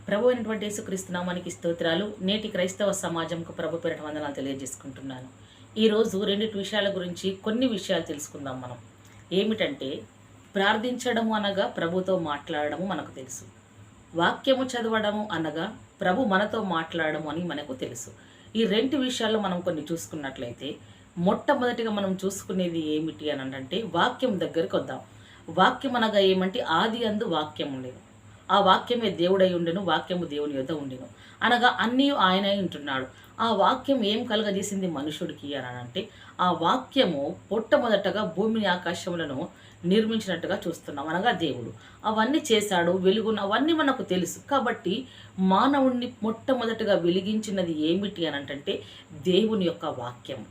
ప్రభు అయినటువంటి యేసుక్రీస్తు నామానికి స్తోత్రాలు. నేటి క్రైస్తవ సమాజంకు ప్రభు పేరిట వందనాలు తెలియజేసుకుంటున్నాను. ఈరోజు రెండిటి విషయాల గురించి కొన్ని విషయాలు తెలుసుకుందాం మనం. ఏమిటంటే, ప్రార్థించడము అనగా ప్రభుతో మాట్లాడడము మనకు తెలుసు. వాక్యము చదవడము అనగా ప్రభు మనతో మాట్లాడము అని మనకు తెలుసు. ఈ రెండు విషయాల్లో మనం కొన్ని చూసుకున్నట్లయితే, మొట్టమొదటిగా మనం చూసుకునేది ఏమిటి అని అంటే, వాక్యం దగ్గరికి వద్దాం. వాక్యం అనగా ఏమంటే, ఆది అందు వాక్యం ఉండేది, ఆ వాక్యమే దేవుడై ఉండెను, వాక్యము దేవుని యొద్ద ఉండెను అనగా అన్నీ ఆయన ఉంటున్నాడు. ఆ వాక్యం ఏం కలగజేసింది మనుషుడికి అని అంటే, ఆ వాక్యము మొట్టమొదటగా భూమిని ఆకాశములను నిర్మించినట్టుగా చూస్తున్నాం. అనగా దేవుడు అవన్నీ చేశాడు, వెలుగును అవన్నీ మనకు తెలుసు. కాబట్టి మానవుణ్ణి మొట్టమొదటగా వెలిగించినది ఏమిటి అని అంటే దేవుని యొక్క వాక్యం.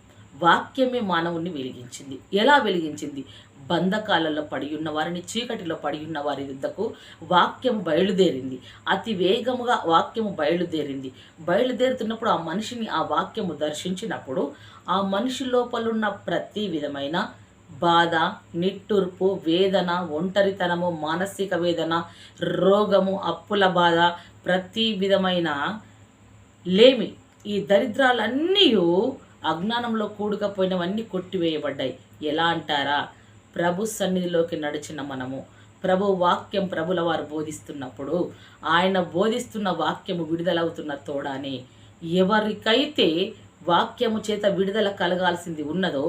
వాక్యమే మానవుణ్ణి వెలిగించింది. ఎలా వెలిగించింది? బంధకాలలో పడి ఉన్న వారిని, చీకటిలో పడి ఉన్న వారి యుద్ధకు వాక్యం బయలుదేరింది. అతి వేగముగా వాక్యము బయలుదేరుతున్నప్పుడు ఆ మనిషిని ఆ వాక్యము దర్శించినప్పుడు ఆ మనిషి లోపలున్న ప్రతి విధమైన బాధ, నిట్టూర్పు, వేదన, ఒంటరితనము, మానసిక వేదన, రోగము, అప్పుల బాధ, ప్రతి విధమైన లేమి, ఈ దరిద్రాలన్నీ అజ్ఞానంలో కూడుకపోయినవన్నీ కొట్టివేయబడ్డాయి. ఎలా అంటారా? ప్రభు సన్నిధిలోకి నడిచిన మనము, ప్రభు వాక్యం ప్రభుల వారు బోధిస్తున్నప్పుడు, ఆయన బోధిస్తున్న వాక్యము విడుదలవుతున్న తోడానే ఎవరికైతే వాక్యము చేత విడుదల కలగాల్సింది ఉన్నదో,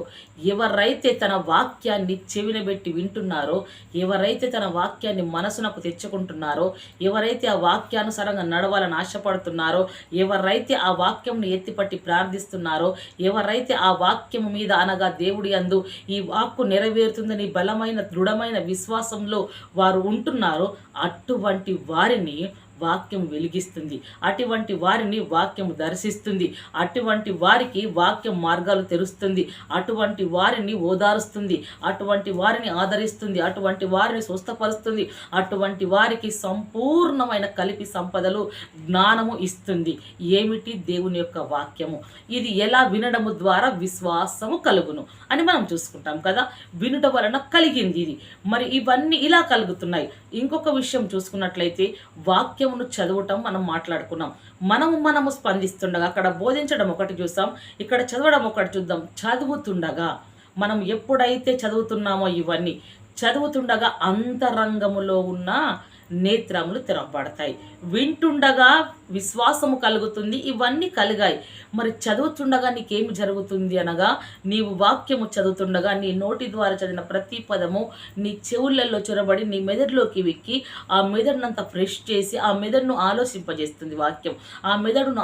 ఎవరైతే తన వాక్యాన్ని చెవినబెట్టి వింటున్నారో, ఎవరైతే తన వాక్యాన్ని మనసునకు తెచ్చుకుంటున్నారో, ఎవరైతే ఆ వాక్యానుసారంగా నడవాలని ఆశపడుతున్నారో, ఎవరైతే ఆ వాక్యంను ఎత్తిపట్టి ప్రార్థిస్తున్నారో, ఎవరైతే ఆ వాక్యము మీద అనగా దేవుడి యందు ఈ వాక్కు నెరవేరుతుందని బలమైన దృఢమైన విశ్వాసంలో వారు ఉంటున్నారో, అటువంటి వారిని వాక్యం వెలిగిస్తుంది. అటువంటి వారిని వాక్యం దర్శిస్తుంది. అటువంటి వారికి వాక్యం మార్గాలు తెరుస్తుంది. అటువంటి వారిని ఓదారుస్తుంది. అటువంటి వారిని ఆదరిస్తుంది. అటువంటి వారిని స్వస్థపరుస్తుంది. అటువంటి వారికి సంపూర్ణమైన కలిపి సంపదలు, జ్ఞానము ఇస్తుంది. ఏమిటి? దేవుని యొక్క వాక్యము. ఇది ఎలా? వినడము ద్వారా విశ్వాసము కలుగును అని మనం చూసుకుంటాం కదా. వినుట వలన కలిగింది ఇది. మరి ఇవన్నీ ఇలా కలుగుతున్నాయి. ఇంకొక విషయం చూసుకున్నట్లయితే, వాక్యమును చదవటం మనం మాట్లాడుకున్నాం. మనము స్పందిస్తుండగా అక్కడ బోధించడం ఒకటి చూసాం, ఇక్కడ చదవడం ఒకటి చూద్దాం. చదువుతుండగా మనం ఎప్పుడైతే చదువుతున్నామో, ఇవన్నీ చదువుతుండగా అంతరంగములో ఉన్న నేత్రములు తెరవబడతాయి. వింటుండగా విశ్వాసము కలుగుతుంది. ఇవన్నీ కలిగాయి. మరి చదువుతుండగా నీకేమి జరుగుతుంది అనగా, నీవు వాక్యము చదువుతుండగా నీ నోటి ద్వారా చదివిన ప్రతి పదము నీ చెవులలో చొరబడి నీ మెదడులోకి వెక్కి ఆ మెదడునంతా ఫ్రెష్ చేసి ఆ మెదడును ఆలోచింపజేస్తుంది వాక్యం. ఆ మెదడును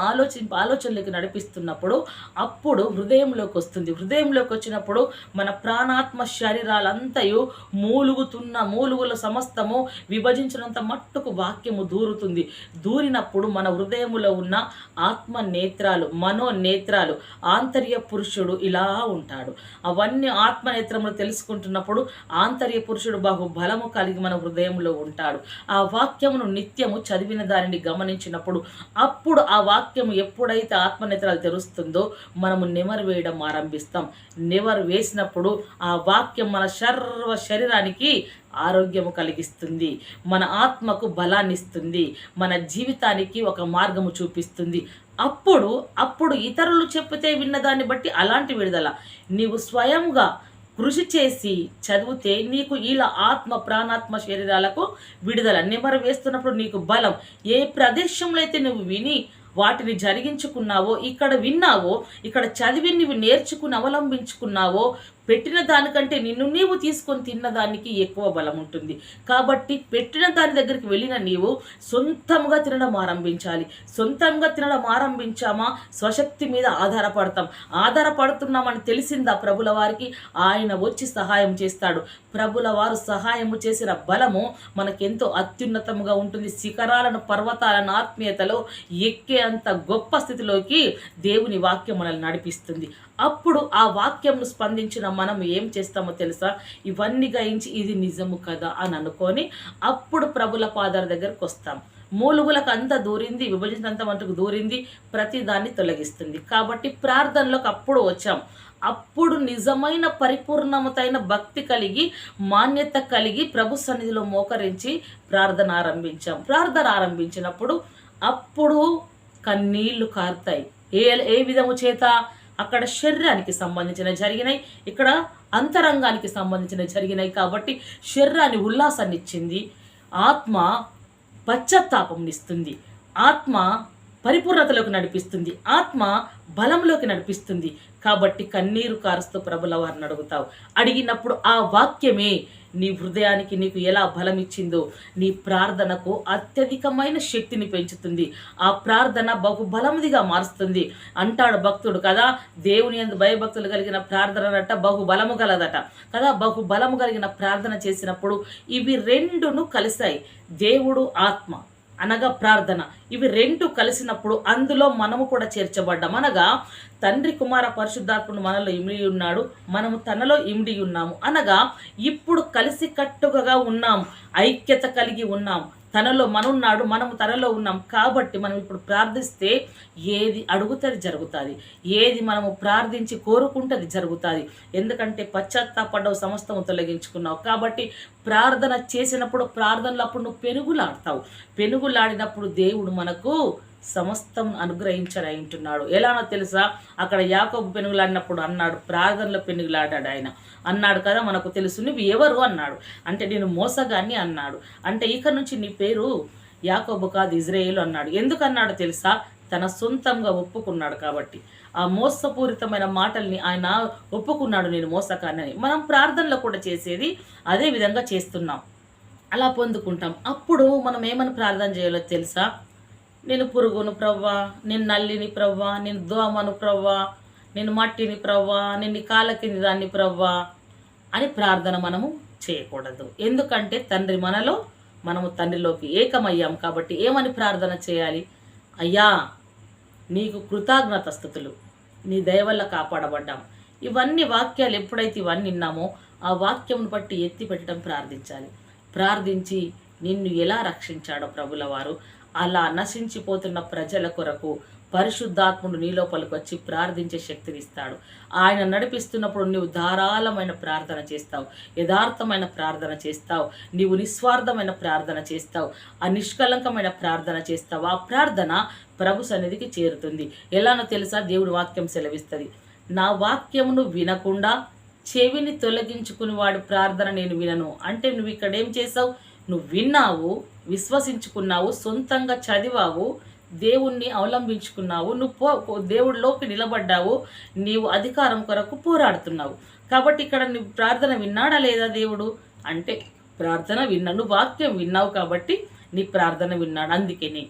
ఆలోచనలోకి నడిపిస్తున్నప్పుడు అప్పుడు హృదయంలోకి వస్తుంది. హృదయంలోకి వచ్చినప్పుడు మన ప్రాణాత్మ శరీరాలంతయు మూలుగుల సమస్తము విభజించినంత మట్టుకు వాక్యము దూరుతుంది. దూరినప్పుడు మన హృదయములో ఉన్న ఆత్మ నేత్రాలు, మనోనేత్రాలు, ఆంతర్య పురుషుడు ఇలా ఉంటాడు. అవన్నీ ఆత్మనేత్రములు తెలుసుకుంటున్నప్పుడు ఆంతర్య పురుషుడు బహు బలము కలిగి మన హృదయంలో ఉంటాడు. ఆ వాక్యమును నిత్యము చదివిన దానిని గమనించినప్పుడు అప్పుడు ఆ వాక్యము ఎప్పుడైతే ఆత్మనేత్రాలు తెరుస్తుందో మనము నెమరు వేయడం ఆరంభిస్తాం. నెమరు వేసినప్పుడు ఆ వాక్యం మన శరీరానికి ఆరోగ్యము కలిగిస్తుంది, మన ఆత్మకు బలాన్ని ఇస్తుంది, మన జీవితానికి ఒక మార్గము చూపిస్తుంది. అప్పుడు ఇతరులు చెప్తే విన్నదాన్ని బట్టి అలాంటి విడుదల. నీవు స్వయంగా కృషి చేసి చదివితే నీకు ఇలా ఆత్మ, ప్రాణాత్మ శరీరాలకు విడుదల. నెమరు వేస్తున్నప్పుడు నీకు బలం. ఏ ప్రదేశంలో అయితే నువ్వు విని వాటిని జరిగించుకున్నావో, ఇక్కడ విన్నావో, ఇక్కడ చదివి నువ్వు నేర్చుకుని అవలంబించుకున్నావో, పెట్టిన దానికంటే నిన్ను నీవు తీసుకొని తిన్నదానికి ఎక్కువ బలం ఉంటుంది. కాబట్టి పెట్టిన దాని దగ్గరికి వెళ్ళిన నీవు సొంతంగా తినడం ఆరంభించాలి. సొంతంగా తినడం ఆరంభించామా, స్వశక్తి మీద ఆధారపడుతున్నామని తెలిసిందా ప్రభుల వారికి, ఆయన వచ్చి సహాయం చేస్తాడు. ప్రభుల వారు సహాయము చేసిన బలము మనకెంతో అత్యున్నతముగా ఉంటుంది. శిఖరాలను, పర్వతాలను ఆత్మీయతలో ఎక్కే అంత గొప్ప స్థితిలోకి దేవుని వాక్యం మనల్ని నడిపిస్తుంది. అప్పుడు ఆ వాక్యంను స్పందించిన మనం ఏం చేస్తామో తెలుసా? ఇవన్నీ గ్రహించి ఇది నిజము కదా అని అనుకొని అప్పుడు ప్రభుల పాదాల దగ్గరకు వస్తాం. మూలుగులకు అంత దూరింది, విభజించినంత మటుకు దూరింది, ప్రతి దాన్ని తొలగిస్తుంది. కాబట్టి ప్రార్థనలోకి అప్పుడు వచ్చాం. అప్పుడు నిజమైన పరిపూర్ణమతైన భక్తి కలిగి, మాన్యత కలిగి ప్రభు సన్నిధిలో మోకరించి ప్రార్థన ఆరంభించినప్పుడు అప్పుడు కన్నీళ్లు కారుతాయి. ఏ ఏ విధము చేత? అక్కడ శరీరానికి సంబంధించిన జరిగినాయి, ఇక్కడ అంతరంగానికి సంబంధించిన జరిగినాయి. కాబట్టి శరీరాన్ని ఉల్లాసాన్ని ఇచ్చింది, ఆత్మ పశ్చాత్తాపంనిస్తుంది, ఆత్మ పరిపూర్ణతలోకి నడిపిస్తుంది, ఆత్మ బలంలోకి నడిపిస్తుంది. కాబట్టి కన్నీరు కారుస్తూ ప్రభుల వారిని అడుగుతావు. అడిగినప్పుడు ఆ వాక్యమే నీ హృదయానికి నీకు ఎలా బలం ఇచ్చిందో నీ ప్రార్థనకు అత్యధికమైన శక్తిని పెంచుతుంది. ఆ ప్రార్థన బహుబలముదిగా మారుస్తుంది. అంటాడు భక్తుడు కదా, దేవుని యందు భయభక్తులు కలిగిన ప్రార్థన బహుబలము గలదట కదా. బహుబలము కలిగిన ప్రార్థన చేసినప్పుడు ఇవి రెండును కలిశాయి. దేవుడు ఆత్మ అనగా ప్రార్థన, ఇవి రెండు కలిసినప్పుడు అందులో మనము కూడా చేర్చబడ్డాం. అనగా తండ్రి కుమార పరిశుద్ధాత్ముడు మనలో ఇమిడి ఉన్నాడు, మనము తనలో ఇమిడి ఉన్నాము. అనగా ఇప్పుడు కలిసి కట్టుగా ఉన్నాం, ఐక్యత కలిగి ఉన్నాం. తనలో మనున్నాడు, మనము తనలో ఉన్నాం. కాబట్టి మనం ఇప్పుడు ప్రార్థిస్తే ఏది అడుగుతుంది జరుగుతుంది, ఏది మనము ప్రార్థించి కోరుకుంటుంది జరుగుతుంది. ఎందుకంటే పశ్చాత్తాపడ్డవు, సమస్తము తొలగించుకున్నావు. కాబట్టి ప్రార్థన చేసినప్పుడు ప్రార్థనలో అప్పుడు నువ్వు పెనుగులాడతావు. పెనుగులాడినప్పుడు దేవుడు మనకు సమస్తం అనుగ్రహించడంటున్నాడు. ఎలానో తెలుసా? అక్కడ యాకోబు పెనుగులాడినప్పుడు అన్నాడు, ప్రార్థనలో పెనుగులాడాడు ఆయన అన్నాడు కదా. మనకు తెలుసు. నువ్వు ఎవరు అన్నాడు అంటే నేను మోసగాన్ని అన్నాడు. అంటే ఇక నుంచి నీ పేరు యాకోబు కాదు ఇజ్రాయేలు అన్నాడు. ఎందుకు అన్నాడు తెలుసా? తన సొంతంగా ఒప్పుకున్నాడు కాబట్టి. ఆ మోసపూరితమైన మాటల్ని ఆయన ఒప్పుకున్నాడు, నేను మోసగాన్ని. మనం ప్రార్థనలో కూడా చేసేది అదే విధంగా చేస్తున్నాం, అలా పొందుకుంటాం. అప్పుడు మనం ఏమని ప్రార్థన చేయాలో తెలుసా? నేను పురుగును ప్రవ్వా, నేను నల్లిని ప్రవ్వా, నేను దోమను ప్రవ్వా, నేను మట్టిని ప్రవ్వా, నేను కాళ్ళ కింది దాన్ని ప్రవ్వా అని ప్రార్థన మనము చేయకూడదు. ఎందుకంటే తండ్రి మనలో, మనము తండ్రిలోకి ఏకమయ్యాం. కాబట్టి ఏమని ప్రార్థన చేయాలి? అయ్యా నీకు కృతజ్ఞతాస్తుతులు, నీ దయ వల్ల కాపాడబడ్డాం. ఇవన్నీ వాక్యాలు ఎప్పుడైతే ఇవన్నీ విన్నామో ఆ వాక్యమును బట్టి ఎత్తి పెట్టడం ప్రార్థించాలి. ప్రార్థించి నిన్ను ఎలా రక్షించాడో ప్రభుల వారు, అలా నశించిపోతున్న ప్రజల కొరకు పరిశుద్ధాత్ముడు నీ లోపలికి వచ్చి ప్రార్థించే శక్తిని ఇస్తాడు. ఆయన నడిపిస్తున్నప్పుడు నీవు ధారాళమైన ప్రార్థన చేస్తావు, యథార్థమైన ప్రార్థన చేస్తావు, నీవు నిస్వార్థమైన ప్రార్థన చేస్తావు, ఆ నిష్కలంకమైన ప్రార్థన చేస్తావు. ఆ ప్రార్థన ప్రభు సన్నిధికి చేరుతుంది. ఎలానో తెలుసా? దేవుడి వాక్యం సెలవిస్తుంది, నా వాక్యమును వినకుండా చెవిని తొలగించుకుని వాడి ప్రార్థన నేను వినను. అంటే నువ్వు ఇక్కడ ఏం చేసావు? నువ్వు విన్నావు, విశ్వసించుకున్నావు, సొంతంగా చదివావు, దేవుణ్ణి అవలంబించుకున్నావు, నువ్వు దేవుడిలోకి నిలబడ్డావు, నీవు అధికారం కొరకు పోరాడుతున్నావు. కాబట్టి ఇక్కడ నువ్వు ప్రార్థన విన్నాడా లేదా దేవుడు అంటే? ప్రార్థన విన్నా, నువ్వు వాక్యం విన్నావు కాబట్టి నీ ప్రార్థన విన్నాడు. అందుకని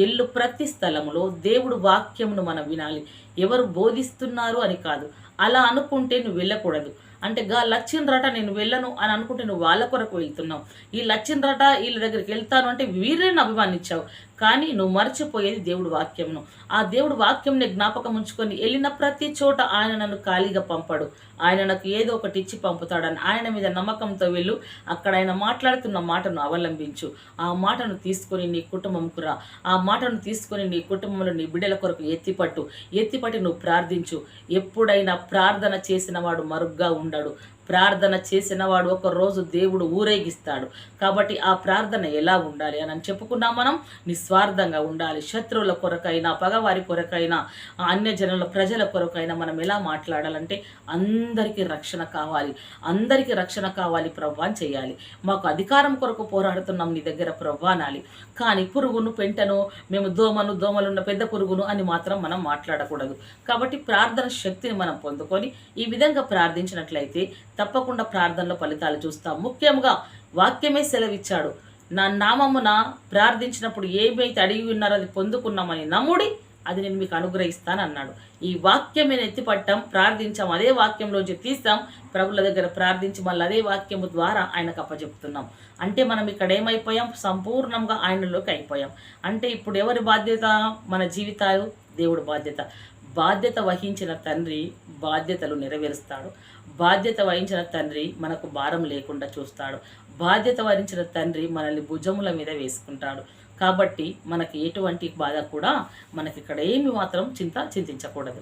ఎల్లు ప్రతి స్థలంలో దేవుడు వాక్యమును మనం వినాలి. ఎవరు బోధిస్తున్నారు అని కాదు. అలా అనుకుంటే నువ్వు వెళ్ళకూడదు. అంటే లచ్చిండ్రట నేను వెళ్ళను అని అనుకుంటే నువ్వు వాళ్ళ కొరకు వెళ్తున్నావు. ఈ లచ్చిండ్రట వీళ్ళ దగ్గరికి వెళ్తాను అంటే వీరిని అభిమానించావు. కానీ నువ్వు మర్చిపోయేది దేవుడు వాక్యంను. ఆ దేవుడు వాక్యంని జ్ఞాపకం ఉంచుకొని వెళ్ళిన ప్రతి చోట ఆయన నన్ను ఖాళీగా పంపడు, ఆయన నాకు ఏదో ఒకటి ఇచ్చి పంపుతాడని ఆయన మీద నమ్మకంతో వెళ్ళు. అక్కడ ఆయన మాట్లాడుతున్న మాటను అవలంబించు. ఆ మాటను తీసుకొని నీ కుటుంబంకు రా. ఆ మాటను తీసుకొని నీ కుటుంబంలో నీ బిడ్డల కొరకు ఎత్తిపట్టి నువ్వు ప్రార్థించు. ఎప్పుడైనా ప్రార్థన చేసిన వాడు మరుగ్గా ఉండడు. ప్రార్థన చేసిన వాడు ఒక రోజు దేవుడు ఊరేగిస్తాడు. కాబట్టి ఆ ప్రార్థన ఎలా ఉండాలి అని చెప్పుకున్నాం మనం. నిస్వార్థంగా ఉండాలి. శత్రువుల కొరకైనా, పగవారి కొరకైనా, అన్యజనుల ప్రజల కొరకైనా మనం ఎలా మాట్లాడాలంటే అందరికీ రక్షణ కావాలి, అందరికీ రక్షణ కావాలి ప్రభు అని చేయాలి. మాకు అధికారం కొరకు పోరాడుతున్నాం నీ దగ్గర ప్రభు అనాలి. కానీ పురుగును, పెంటను, మేము దోమలున్న పెద్ద పురుగును అని మాత్రం మనం మాట్లాడకూడదు. కాబట్టి ప్రార్థన శక్తిని మనం పొందుకొని ఈ విధంగా ప్రార్థించినట్లయితే తప్పకుండా ప్రార్థనలో ఫలితాలు చూస్తాం. ముఖ్యంగా వాక్యమే సెలవిచ్చాడు, నా నామమున ప్రార్థించినప్పుడు ఏమైతే అడిగి ఉన్నారో అది పొందుకున్నామని నమ్ముడి, అది నేను మీకు అనుగ్రహిస్తాను అన్నాడు. ఈ వాక్యమే ఎత్తిపట్టాం, ప్రార్థించాం, అదే వాక్యంలోంచి తీస్తాం, ప్రభుల దగ్గర ప్రార్థించి మళ్ళీ అదే వాక్యము ద్వారా ఆయనకు అప్పచెప్తున్నాం. అంటే మనం ఇక్కడ ఏమైపోయాం? సంపూర్ణంగా ఆయనలోకి అయిపోయాం. అంటే ఇప్పుడు ఎవరి బాధ్యత? మన జీవితాలు దేవుడి బాధ్యత. బాధ్యత వహించిన తండ్రి బాధ్యతలు నెరవేరుస్తాడు. బాధ్యత వహించిన తండ్రి మనకు భారం లేకుండా చూస్తాడు. బాధ్యత వహించిన తండ్రి మనల్ని భుజముల మీద వేసుకుంటాడు. కాబట్టి మనకి ఎటువంటి బాధ కూడా మనకి ఇక్కడ ఏమి మాత్రం చింతించకూడదు.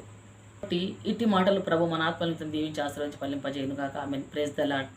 కాబట్టి ఇట్టి మాటలు ప్రభు మన ఆత్మలను దీవించి ఆశ్రయించి ఫలింపజేయునుగాక. ఆమేన్. Praise the lord.